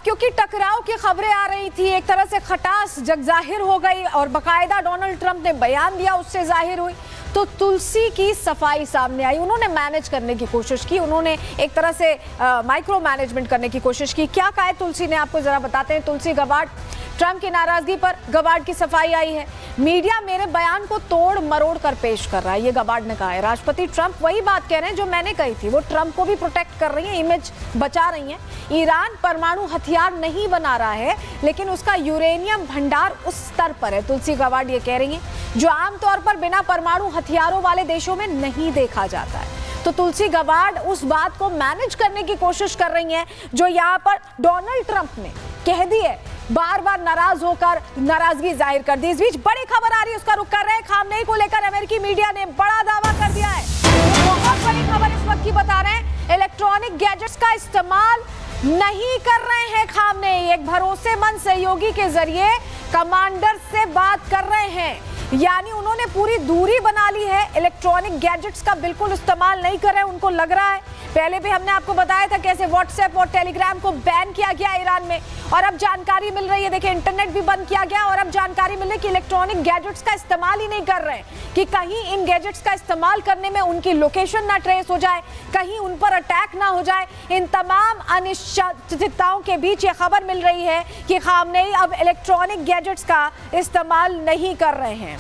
क्योंकि टकराव की खबरें आ रही थी, एक तरह से खटास जग जाहिर हो गई और बाकायदा डोनाल्ड ट्रंप ने बयान दिया, उससे जाहिर हुई। तो तुलसी की सफाई सामने आई। उन्होंने मैनेज करने की कोशिश की, उन्होंने एक तरह से माइक्रो मैनेजमेंट करने की कोशिश की। क्या कहा है तुलसी ने, आपको जरा बताते हैं। तुलसी गबार्ड, ट्रंप की नाराजगी पर गबार्ड की सफाई आई है। मीडिया मेरे बयान को तोड़ मरोड़ कर पेश कर रहा है, ये गबार्ड ने कहा है। राष्ट्रपति ट्रंप वही बात कह रहे हैं जो मैंने कही थी, वो ट्रंप को भी प्रोटेक्ट कर रही है, इमेज बचा रही हैं। ईरान परमाणु हथियार नहीं बना रहा है, लेकिन उसका यूरेनियम भंडार उस स्तर पर है, तुलसी गबार्ड ये कह रही हैं, जो आमतौर पर बिना परमाणु हथियारों वाले देशों में नहीं देखा जाता है। तो तुलसी गबार्ड उस बात को मैनेज करने की कोशिश कर रही हैं जो यहाँ पर डोनाल्ड ट्रंप ने कह दी है, बार बार नाराज होकर नाराजगी जाहिर कर दी। इस बीच बड़ी खबर आ रही है, उसका रुख कर रहे हैं। खामनेई को लेकर अमेरिकी मीडिया ने बड़ा दावा कर दिया है। बहुत बड़ी खबर इस वक्त की बता रहे हैं, इलेक्ट्रॉनिक गैजेट्स का इस्तेमाल नहीं कर रहे हैं खामनेई। एक भरोसेमंद सहयोगी के जरिए कमांडर से बात कर रहे हैं, यानी उन्होंने पूरी दूरी बना ली है, इलेक्ट्रॉनिक गैजेट्स का बिल्कुल इस्तेमाल नहीं कर रहे हैं। उनको लग रहा है, पहले भी हमने आपको बताया था कैसे व्हाट्सएप और टेलीग्राम को बैन किया गया ईरान में, और अब जानकारी मिल रही है, देखिए इंटरनेट भी बंद किया गया, और अब जानकारी मिल रही है कि इलेक्ट्रॉनिक गैजेट्स का इस्तेमाल ही नहीं कर रहे हैं, कि कहीं इन गैजेट्स का इस्तेमाल करने में उनकी लोकेशन ना ट्रेस हो जाए, कहीं उन पर अटैक ना हो जाए। इन तमाम अनिश्चितताओं के बीच ये खबर मिल रही है कि खामनेई अब इलेक्ट्रॉनिक गैजेट्स का इस्तेमाल नहीं कर रहे हैं।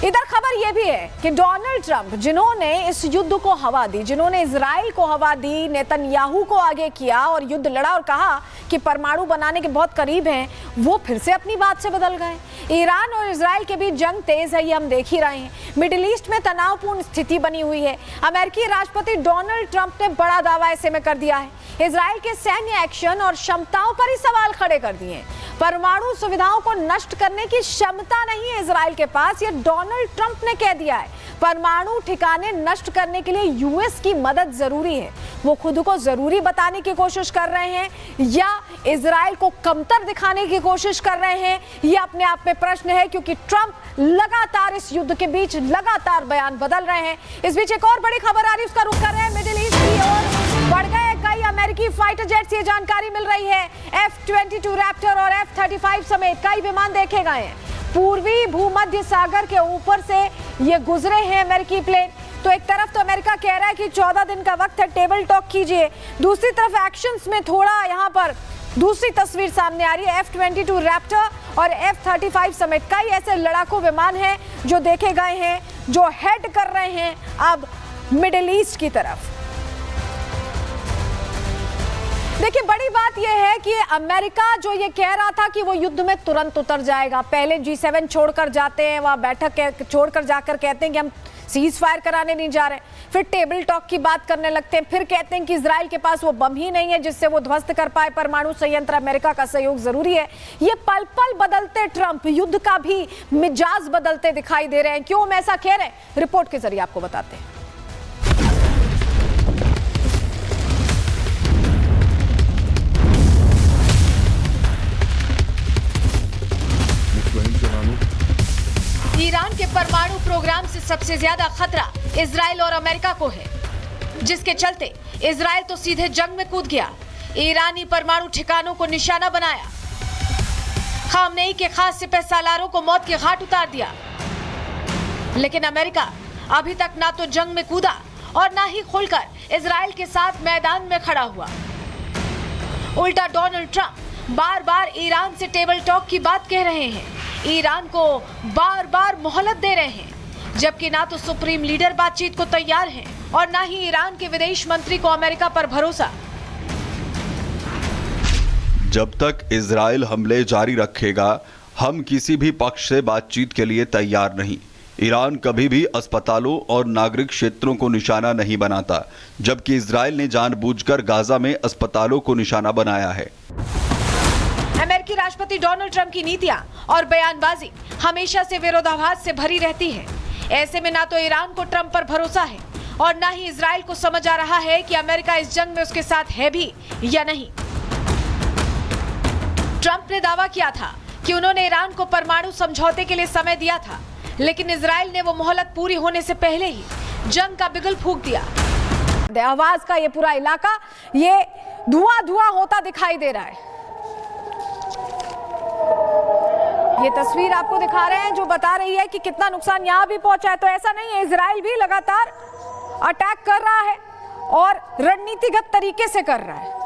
इधर खबर यह भी है कि डोनाल्ड ट्रंप, जिन्होंने इस युद्ध को हवा दी, जिन्होंने इजराइल को हवा दी, नेतन्याहू को आगे किया और युद्ध लड़ा और कहा कि परमाणु बनाने के बहुत करीब हैं, वो फिर से अपनी बात से बदल गए। ईरान और इजराइल के बीच जंग तेज है, ये हम देख ही रहे हैं। मिडिल ईस्ट में तनावपूर्ण स्थिति बनी हुई है। अमेरिकी राष्ट्रपति डोनाल्ड ट्रंप ने बड़ा दावा ऐसे में कर दिया है, इजराइल के सैन्य एक्शन और क्षमताओं पर ही सवाल खड़े कर दिए हैं। परमाणु सुविधाओं को नष्ट करने की क्षमता नहीं है इजराइल के पास, ये डोनाल्ड ट्रंप ने कह दिया है। परमाणु ठिकाने नष्ट करने के लिए यूएस की मदद जरूरी है। वो खुद को जरूरी बताने की कोशिश कर रहे हैं या इजराइल को कमतर दिखाने की कोशिश कर रहे हैं, ये अपने आप में प्रश्न है, क्योंकि ट्रंप लगातार इस युद्ध के बीच लगातार बयान बदल रहे हैं। इस बीच एक और बड़ी खबर आ रही है, उसका रुख कर रहे हैं मिडिल ईस्ट की ओर। बढ़ गए कई अमेरिकी फाइटर जेट्स, ये जानकारी मिल रही है। F-22 रैप्टर और F-35 समेत कई विमान देखे गए हैं। पूर्वी भूमध्य सागर के ऊपर से ये गुजरे हैं अमेरिकी प्लेन। तो एक तरफ तो अमेरिका कह रहा है कि 14 दिन का वक्त है, टेबल टॉक कीजिए, दूसरी तरफ एक्शंस में थोड़ा यहाँ पर दूसरी तस्वीर सामने आ रही है। F-22 रैप्टर और F-35 समेत कई ऐसे लड़ाकू विमान हैं जो देखे गए हैं, जो हेड कर रहे हैं अब मिडिल ईस्ट की तरफ। देखिए बड़ी बात यह है कि अमेरिका जो ये कह रहा था कि वो युद्ध में तुरंत उतर जाएगा, पहले G7 छोड़कर जाते हैं, वहां बैठक छोड़कर जाकर कहते हैं कि हम सीज फायर कराने नहीं जा रहे, फिर टेबल टॉक की बात करने लगते हैं, फिर कहते हैं कि इजराइल के पास वो बम ही नहीं है जिससे वो ध्वस्त कर पाए परमाणु संयंत्र, अमेरिका का सहयोग जरूरी है। ये पल पल बदलते ट्रंप युद्ध का भी मिजाज बदलते दिखाई दे रहे हैं। क्यों हम ऐसा कह रहे हैं, रिपोर्ट के जरिए आपको बताते हैं। ईरान के परमाणु प्रोग्राम से सबसे ज्यादा खतरा इजराइल और अमेरिका को है, जिसके चलते इजराइल तो सीधे जंग में कूद गया, ईरानी परमाणु ठिकानों को निशाना बनाया, खामनेई के खास सिपह सालारों को मौत के घाट उतार दिया। लेकिन अमेरिका अभी तक ना तो जंग में कूदा और ना ही खुलकर इजराइल के साथ मैदान में खड़ा हुआ। उल्टा डोनाल्ड ट्रंप बार बार ईरान से टेबल टॉक की बात कह रहे हैं, ईरान को बार बार मोहलत दे रहे हैं, जबकि ना तो सुप्रीम लीडर बातचीत को तैयार हैं और ना ही ईरान के विदेश मंत्री को अमेरिका पर भरोसा। जब तक इजराइल हमले जारी रखेगा, हम किसी भी पक्ष से बातचीत के लिए तैयार नहीं। ईरान कभी भी अस्पतालों और नागरिक क्षेत्रों को निशाना नहीं बनाता, जबकि इजराइल ने जानबूझकर गाजा में अस्पतालों को निशाना बनाया है। अमेरिकी राष्ट्रपति डोनाल्ड ट्रंप की नीतियां और बयानबाजी हमेशा से विरोधाभास से भरी रहती है। ऐसे में ना तो ईरान को ट्रंप पर भरोसा है और ना ही इजराइल को समझ आ रहा है कि अमेरिका इस जंग में उसके साथ है भी या नहीं। ट्रंप ने दावा किया था कि उन्होंने ईरान को परमाणु समझौते के लिए समय दिया था, लेकिन इजराइल ने वो मोहलत पूरी होने से पहले ही जंग का बिगुल फूंक दिया। आवाज का ये पूरा इलाका ये धुआं धुआं होता दिखाई दे रहा है। ये तस्वीर आपको दिखा रहे हैं जो बता रही है कि कितना नुकसान यहां भी पहुंचा है। तो ऐसा नहीं है, इजराइल भी लगातार अटैक कर रहा है और रणनीतिगत तरीके से कर रहा है।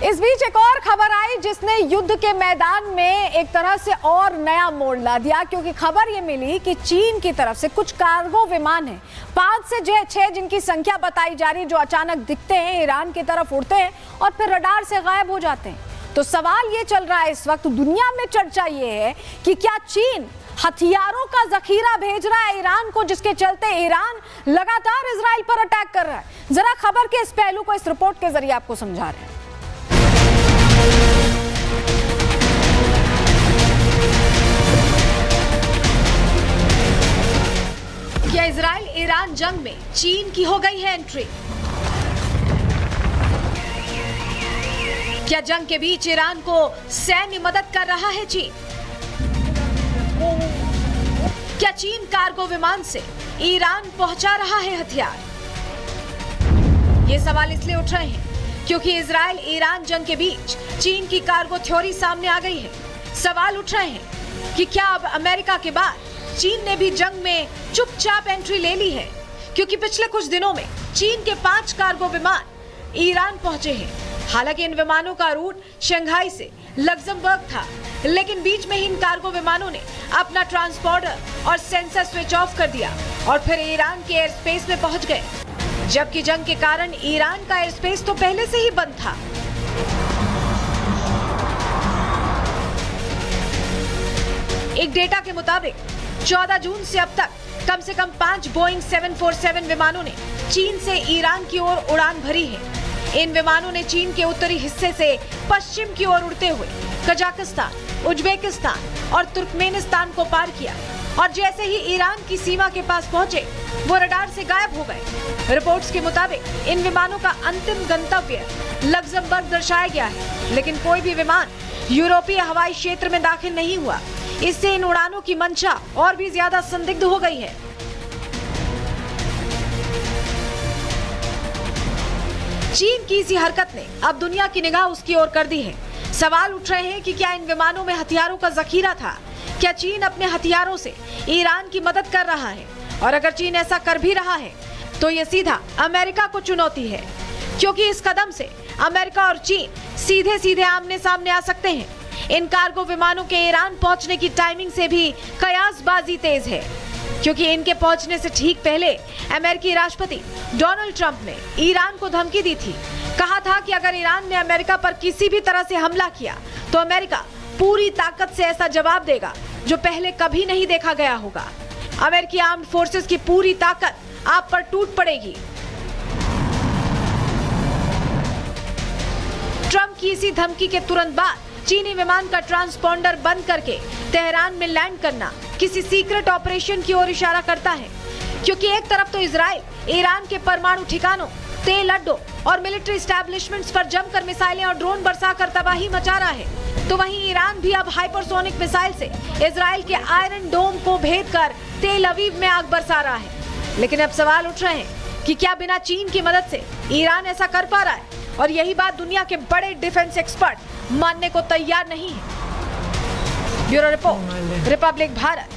इस बीच एक और खबर आई जिसने युद्ध के मैदान में एक तरह से और नया मोड़ ला दिया, क्योंकि खबर ये मिली कि चीन की तरफ से कुछ कार्गो विमान हैं, 5 से 6 जिनकी संख्या बताई जा रही है, जो अचानक दिखते हैं, ईरान की तरफ उड़ते हैं और फिर रडार से गायब हो जाते हैं। तो सवाल ये चल रहा है इस वक्त दुनिया में, चर्चा ये है कि क्या चीन हथियारों का जखीरा भेज रहा है ईरान को, जिसके चलते ईरान लगातार इजराइल पर अटैक कर रहा है। जरा खबर के इस पहलू को इस रिपोर्ट के जरिए आपको समझा रहे हैं। क्या इजराइल ईरान जंग में चीन की हो गई है एंट्री? क्या जंग के बीच ईरान को सैन्य मदद कर रहा है चीन? क्या चीन कार्गो विमान से ईरान पहुंचा रहा है हथियार? ये सवाल इसलिए उठ रहे हैं क्योंकि इजराइल ईरान जंग के बीच चीन की कार्गो थ्योरी सामने आ गई है। सवाल उठ रहे हैं कि क्या अब अमेरिका के बाद चीन ने भी जंग में चुपचाप एंट्री ले ली है, क्योंकि पिछले कुछ दिनों में चीन के 5 कार्गो विमान ईरान पहुंचे हैं। हालांकि इन विमानों का रूट शंघाई से लग्जमबर्ग था, लेकिन बीच में ही इन कार्गो विमानों ने अपना ट्रांसपोंडर और सेंसर स्विच ऑफ कर दिया और फिर ईरान के एयर स्पेस में पहुंच गए, जबकि जंग के कारण ईरान का एयर स्पेस तो पहले से ही बंद था। एक डेटा के मुताबिक 14 जून से अब तक कम से कम 5 बोइंग 747 विमानों ने चीन से ईरान की ओर उड़ान भरी है। इन विमानों ने चीन के उत्तरी हिस्से से पश्चिम की ओर उड़ते हुए कजाकिस्तान, उज्बेकिस्तान और तुर्कमेनिस्तान को पार किया और जैसे ही ईरान की सीमा के पास पहुंचे वो रडार से गायब हो गए। रिपोर्ट्स के मुताबिक इन विमानों का अंतिम गंतव्य लग्जमबर्ग दर्शाया गया है, लेकिन कोई भी विमान यूरोपीय हवाई क्षेत्र में दाखिल नहीं हुआ। इससे इन उड़ानों की मंशा और भी ज्यादा संदिग्ध हो गई है। चीन की इसी हरकत ने अब दुनिया की निगाह उसकी ओर कर दी है। सवाल उठ रहे हैं कि क्या इन विमानों में हथियारों का जखीरा था? क्या चीन अपने हथियारों से ईरान की मदद कर रहा है? और अगर चीन ऐसा कर भी रहा है तो ये सीधा अमेरिका को चुनौती है, क्योंकि इस कदम से अमेरिका और चीन सीधे सीधे आमने सामने आ सकते हैं। इन कार्गो विमानों के ईरान पहुंचने की टाइमिंग से भी कयासबाजी तेज है, क्योंकि इनके पहुंचने से ठीक पहले अमेरिकी राष्ट्रपति डोनाल्ड ट्रंप ने ईरान को धमकी दी थी। कहा था कि अगर ईरान ने अमेरिका पर किसी भी तरह से हमला किया तो अमेरिका पूरी ताकत से ऐसा जवाब देगा जो पहले कभी नहीं देखा गया होगा। अमेरिकी आर्म्ड फोर्सेस की पूरी ताकत आप पर टूट पड़ेगी। ट्रंप की इसी धमकी के तुरंत बाद चीनी विमान का ट्रांसपोंडर बंद करके तेहरान में लैंड करना किसी सीक्रेट ऑपरेशन की ओर इशारा करता है, क्योंकि एक तरफ तो इजराइल ईरान के परमाणु ठिकानों, तेल अड्डों और मिलिट्री एस्टैब्लिशमेंट्स पर जमकर मिसाइलें और ड्रोन बरसाकर तबाही मचा रहा है, तो वहीं ईरान भी अब हाइपरसोनिक मिसाइल से इजराइल के आयरन डोम को भेद कर तेल अवीव में आग बरसा रहा है। लेकिन अब सवाल उठ रहे हैं कि क्या बिना चीन की मदद से ईरान ऐसा कर पा रहा है? और यही बात दुनिया के बड़े डिफेंस एक्सपर्ट मानने को तैयार नहीं है। Bureau report, Republic Bharat.